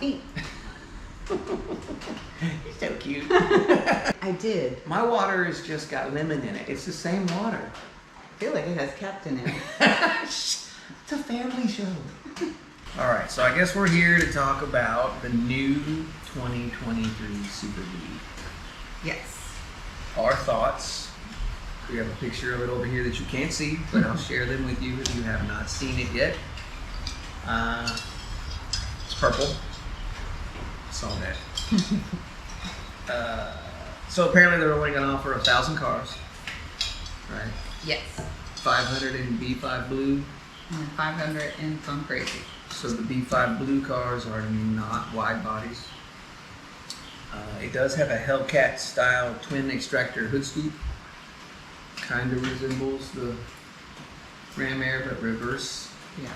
feet. You're so cute. I did. My water has just got lemon in it. It's the same water. I feel like it has captain in it. It's a family show. All right, so I guess we're here to talk about the new 2023 Super B. Yes. Our thoughts. We have a picture of it over here that you can't see, but I'll share them with you if you have not seen it yet. It's purple. Saw that. So apparently they're only going to offer 1,000 cars, right? Yes. 500 in B5 blue. And 500 in Fun Crazy. So the B5 blue cars are not wide bodies. It does have a Hellcat style twin extractor hood scoop. Kind of resembles the Ram Air, but reverse. Yeah.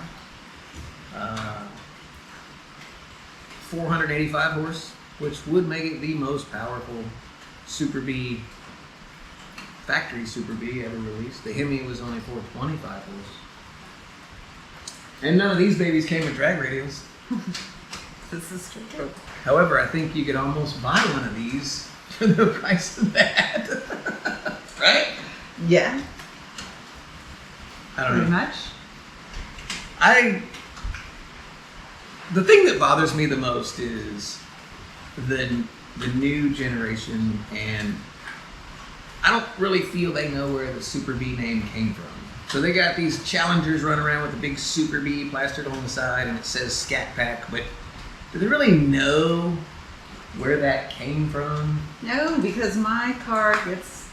485 horse, which would make it the most powerful Super B, factory Super B ever released. The Hemi was only 425 horse. And none of these babies came with drag radials. This is true. However, I think you could almost buy one of these for the price of that. Right? Yeah. I don't Pretty know. much. The thing that bothers me the most is the new generation, and I don't really feel they know where the Super B name came from. So they got these Challengers running around with the big Super B plastered on the side, and it says Scat Pack, but do they really know where that came from? No, because my car gets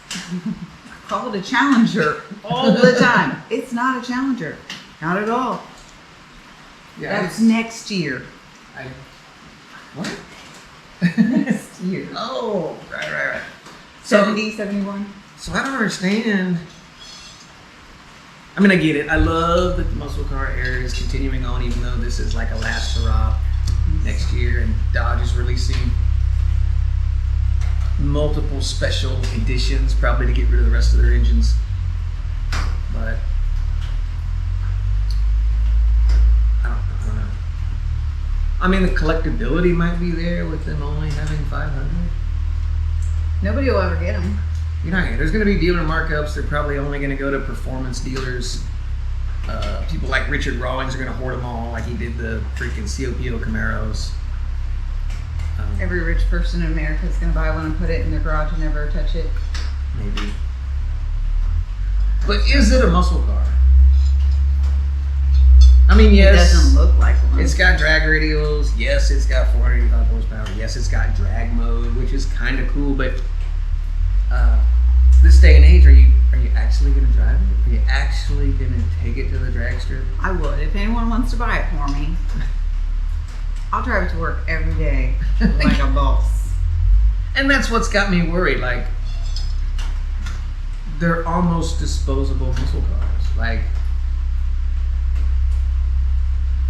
called a Challenger all the time. It's not a Challenger. Not at all. Yeah, That's next year. What? Next year. Oh, right. 70, 71. So I don't understand. I mean, I get it. I love that the Musclecar era is continuing on, even though this is like a last hurrah next year, and Dodge is releasing multiple special editions, probably to get rid of the rest of their engines. But I don't know. I mean, the collectability might be there with them only having 500. Nobody will ever get them. You're not. There's going to be dealer markups. They're probably only going to go to performance dealers. People like Richard Rawlings are going to hoard them all, like he did the freaking COPO Camaros. Every rich person in America is going to buy one and put it in their garage and never touch it. Maybe. But is it a muscle car? I mean, yes. It doesn't look like one. It's got drag radials. Yes, it's got 485 horsepower. Yes, it's got drag mode, which is kind of cool. But this day and age, are you actually going to drive it? Are you actually going to take it to the drag strip? I would. If anyone wants to buy it for me, I'll drive it to work every day like a boss. And that's what's got me worried. Like, they're almost disposable muscle cars. Like,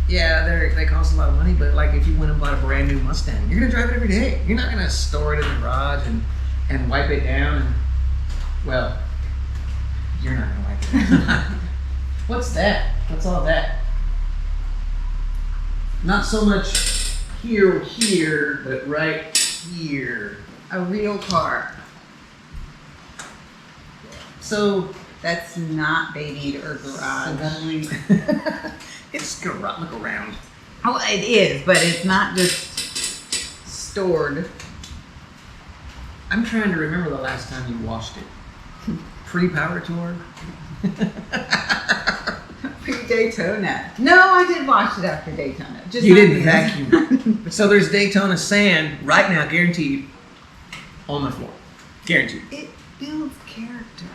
yeah, they cost a lot of money, but like if you went and bought a brand new Mustang, you're gonna drive it every day. You're not gonna store it in the garage and wipe it down. And, well, you're not gonna wipe it down. What's that? What's all that? Not so much here, but right here. A real car. So That's not babied or garage. it's garage. Look around. Oh, it is, but it's not just stored. I'm trying to remember the last time you washed it. Pre-Power Tour? Pre-Daytona. No, I did wash it after Daytona. Just You not didn't because- vacuum. So there's Daytona sand right now, guaranteed, on the floor. Guaranteed. It builds character.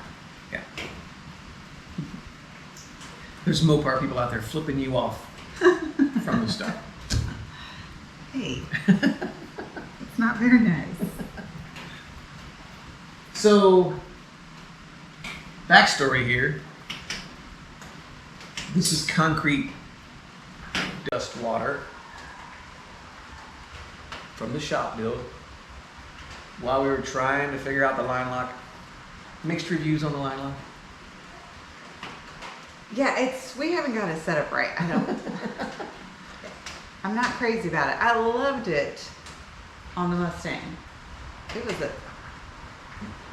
Yeah. There's Mopar people out there flipping you off from the start. Hey, it's not very nice. So, backstory here. This is concrete dust water from the shop build. While we were trying to figure out the line lock, mixed reviews on the line lock. Yeah, we haven't got it set up right. I'm not crazy about it. I loved it on the Mustang. It was a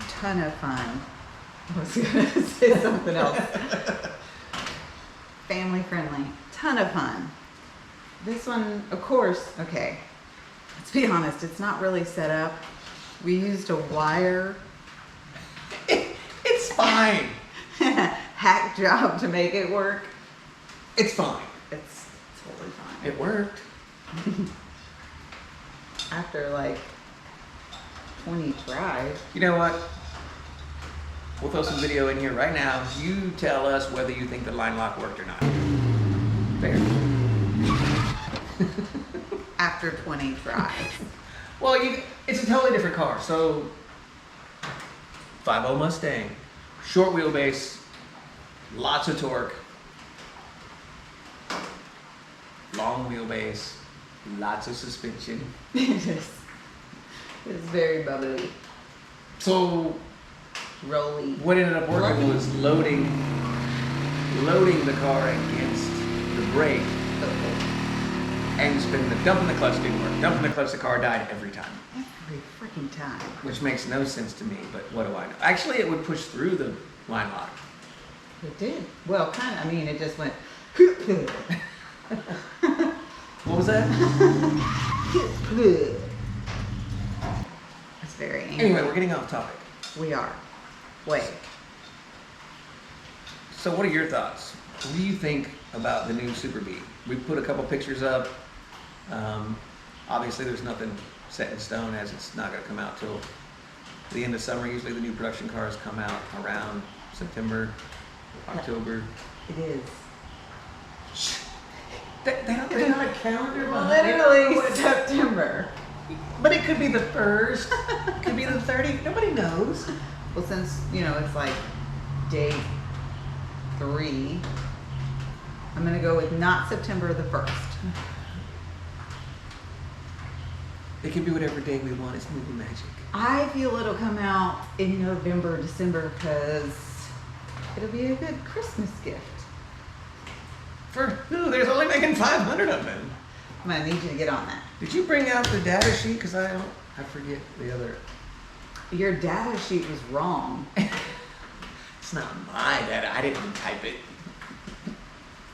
ton of fun. I was gonna say something else. Family friendly, ton of fun. This one, of course, okay, let's be honest, it's not really set up. We used a wire It's fine. hack job to make it work. It's fine. It's totally fine. It worked. After like 20 tries. You know what? We'll throw some video in here right now. You tell us whether you think the line lock worked or not. Fair. After 20 tries. Well, it's a totally different car. So, 5.0 Mustang, short wheelbase, lots of torque, long wheelbase, lots of suspension. It is. It's very bubbly, So, rolly. what ended up working was loading the car against the brake and dumping the clutch didn't work. Dumping the clutch, the car died every time. Every freaking time. Which makes no sense to me, but what do I know? Actually, it would push through the line lock. It did. Well, kind of. I mean, it just went. What was that? It's very angry. Anyway, we're getting off topic. We are. Wait. So what are your thoughts? What do you think about the new Super B? We put a couple pictures up. Obviously, there's nothing set in stone as it's not going to come out till the end of summer. Usually the new production cars come out around September, October. It is. They're not a calendar behind Literally it. September. But it could be the 1st, it could be the 30th. Nobody knows. Well, since, it's like day 3, I'm going to go with not September the 1st. It can be whatever day we want. It's movie magic. I feel it'll come out in November, December, because it'll be a good Christmas gift. For who? There's only making 500 of them. I'm going to need you to get on that. Did you bring out the data sheet? Because I forget the other. Your data sheet was wrong. It's not my data. I didn't type it.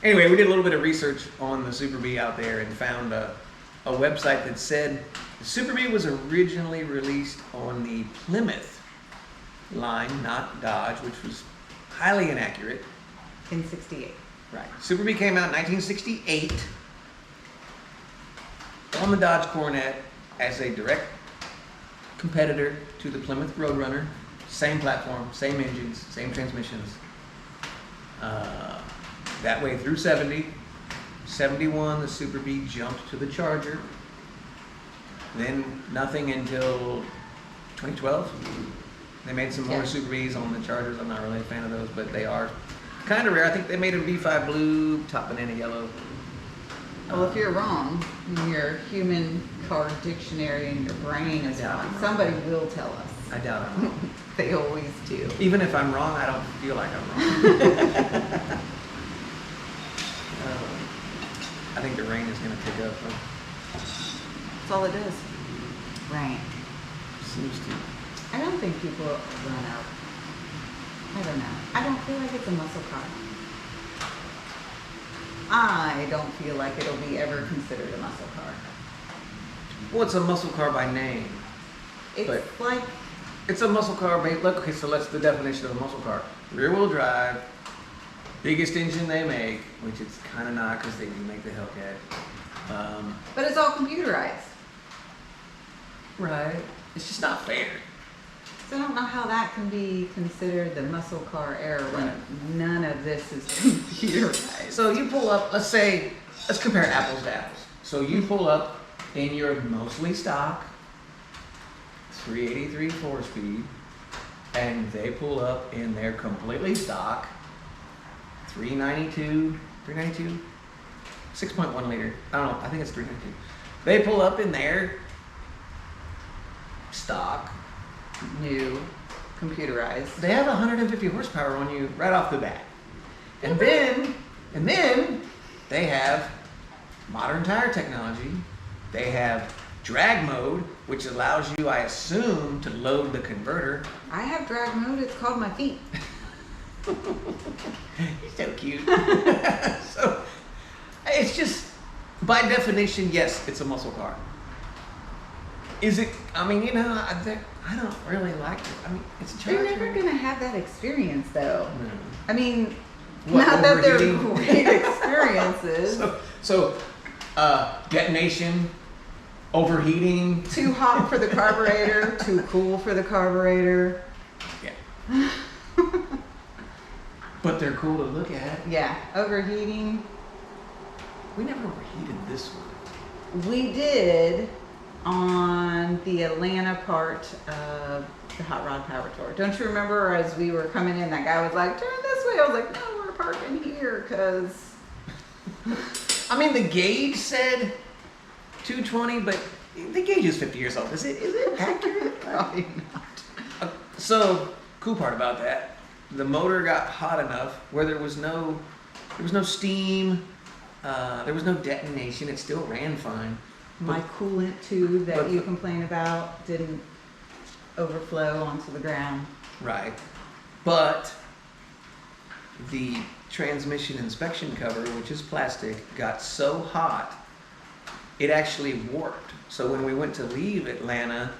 Anyway, we did a little bit of research on the Super B out there and found a website that said the Super B was originally released on the Plymouth line, not Dodge, which was highly inaccurate. In 68. Right. Super B came out in 1968 on the Dodge Coronet as a direct competitor to the Plymouth Roadrunner. Same platform, same engines, same transmissions. That way through 70. 71, the Super B jumped to the Charger. Then nothing until 2012. They made some more Yeah. Super Bs on the Chargers. I'm not really a fan of those, but they are kind of rare. I think they made a V5 blue, top banana yellow. Well, if you're wrong, in your human car dictionary and your brain is Yeah, wrong, I'm wrong. somebody will tell us. I doubt I'm wrong. They always do. Even if I'm wrong, I don't feel like I'm wrong. I think the rain is going to pick up. That's all it does. Right. Seems to. I don't think people run out. I don't know. I don't feel like it's a muscle car. I don't feel like it'll be ever considered a muscle car. Well, it's a muscle car by name. It's But- like, It's a muscle car. Look, okay, so that's the definition of a muscle car. Rear-wheel drive, biggest engine they make, which it's kind of not because they do make the Hellcat. but it's all computerized. Right. It's just not fair. So I don't know how that can be considered the muscle car era when Right. none of this is computerized. So you pull up, let's compare apples to apples. So you pull up in your mostly stock 383 4-speed, and they pull up in their completely stock 392, 6.1 liter. I don't know, I think it's 392. They pull up in their stock. New, computerized. They have 150 horsepower on you right off the bat. And then they have modern tire technology. They have drag mode, which allows you, I assume, to load the converter. I have drag mode. It's called my feet. He's so cute. So it's just, by definition, yes, it's a muscle car. Is it? I mean, you know, I don't really like it. I mean, it's a Charger. They're never gonna have that experience, though. No. I mean, What, not that they're overheating? great experiences. So, detonation, overheating. Too hot for the carburetor, too cool for the carburetor. Yeah. But they're cool to look at. Yeah, overheating. We never overheated this one. We did on the Atlanta part of the Hot Rod Power Tour. Don't you remember as we were coming in, that guy was like, turn this way. I was like, no, we're parking here because... I mean, the gauge said 220, but the gauge is 50 years old. Is it accurate? Probably not. So, cool part about that, the motor got hot enough where there was no steam, there was no detonation. It still ran fine. My coolant tube that but- you complain about didn't overflow onto the ground. Right. But the transmission inspection cover, which is plastic, got so hot, it actually warped. So when we went to leave Atlanta,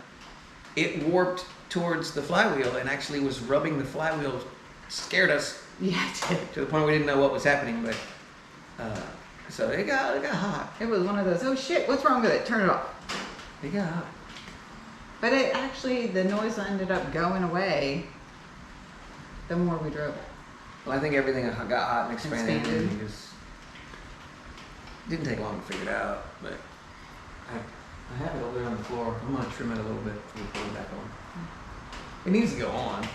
it warped towards the flywheel and actually was rubbing the flywheel. Scared us Yeah, it did. to the point we didn't know what was happening, but so it got hot. It was one of those, oh shit, what's wrong with it? Turn it off. It got hot. But it actually, the noise ended up going away the more we drove it. Well, I think everything got hot and expanded. Expanded. And it just didn't take long to figure it out, but I have it over there on the floor. I'm gonna trim it a little bit before we put it back on. It needs to go on.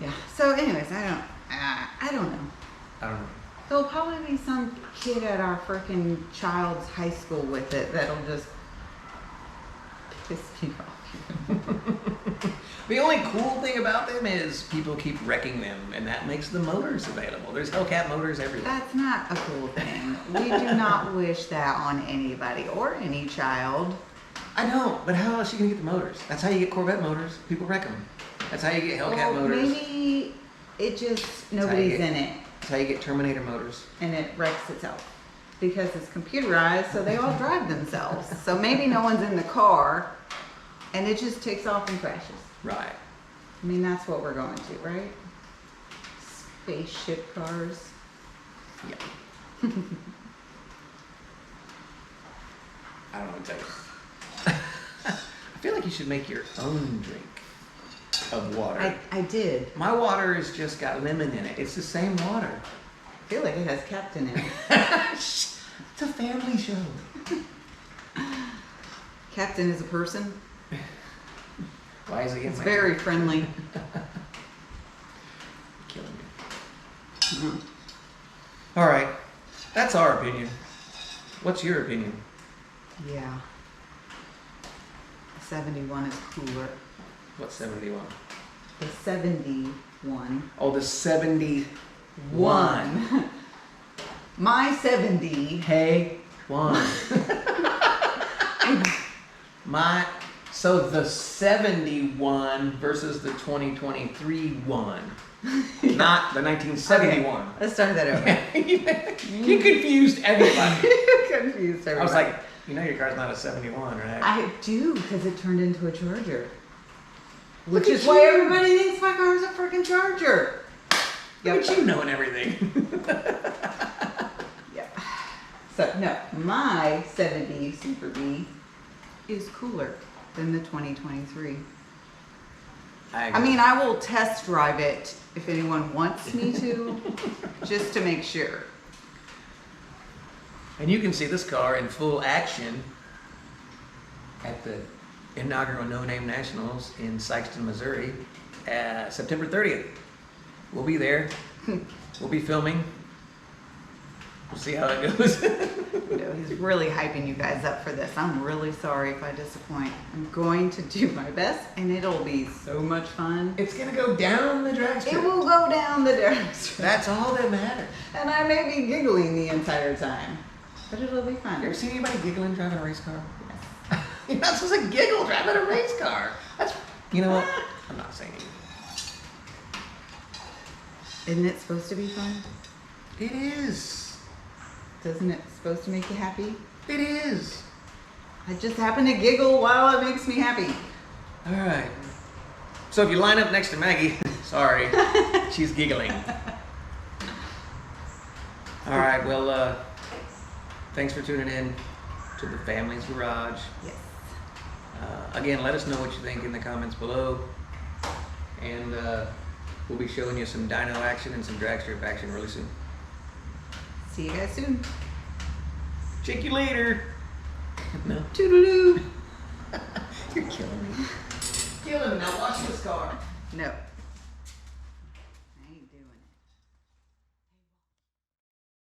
Yeah. So anyways, I don't know. I don't know. There'll probably be some kid at our frickin' child's high school with it that'll just piss me off. The only cool thing about them is people keep wrecking them, and that makes the motors available. There's Hellcat motors everywhere. That's not a cool thing. We do not wish that on anybody or any child. I know, but how else are you gonna get the motors? That's how you get Corvette motors. People wreck them. That's how you get Hellcat Well, motors. maybe it just, how you nobody's get- in it That's how you get Terminator motors. and it wrecks itself. Because it's computerized, so they all drive themselves. So maybe no one's in the car and it just takes off and crashes. Right. I mean, that's what we're going to, right? Spaceship cars. Yeah. I don't know what to tell you. I feel like you should make your own drink of water. I did. My water has just got lemon in it. It's the same water. I feel like it has Captain in it. It's a family show. Captain is a person. Why is he getting It's my very friendly. killing me? Mhm. All right, that's our opinion. What's your opinion? Yeah. 71 is cooler. What's 71? The 71. Oh, the 71. One. My 70. Hey, one. So the 71 versus the 2023 one, not the 1971. Okay, let's start that over. You confused everybody. Confused everybody. I was like, you know your car's not a 71, right? I do, because it turned into a Charger. Look Which at is why you. everybody thinks my car's a freaking Charger. Look at you knowing everything. Yep. So, no, my 70 Super B is cooler than the 2023. I mean, I will test drive it if anyone wants me to, just to make sure. And you can see this car in full action at the inaugural No Name Nationals in Sykeston, Missouri, September 30th. We'll be there. We'll be filming. We'll see how it goes. You know, he's really hyping you guys up for this. I'm really sorry if I disappoint. I'm going to do my best, and it'll be so much fun. It's gonna go down the drag strip. It will go down the drag strip. That's all that matters. And I may be giggling the entire time, but it'll be fun. You ever seen anybody giggling driving a race car? Yes. You're not supposed to giggle driving a race car. That's, you know what? I'm not saying anything. Isn't it supposed to be fun? It is. Isn't it supposed to make you happy? It is. I just happen to giggle while it makes me happy. All right. So if you line up next to Maggie, sorry, she's giggling. All right. Well, thanks for tuning in to the Family's Garage. Yes. Again, let us know what you think in the comments below, and we'll be showing you some dyno action and some drag strip action really soon. See you guys soon. Check you later. No. Toodaloo. You're killing me. Killing me. Now watch this car. No.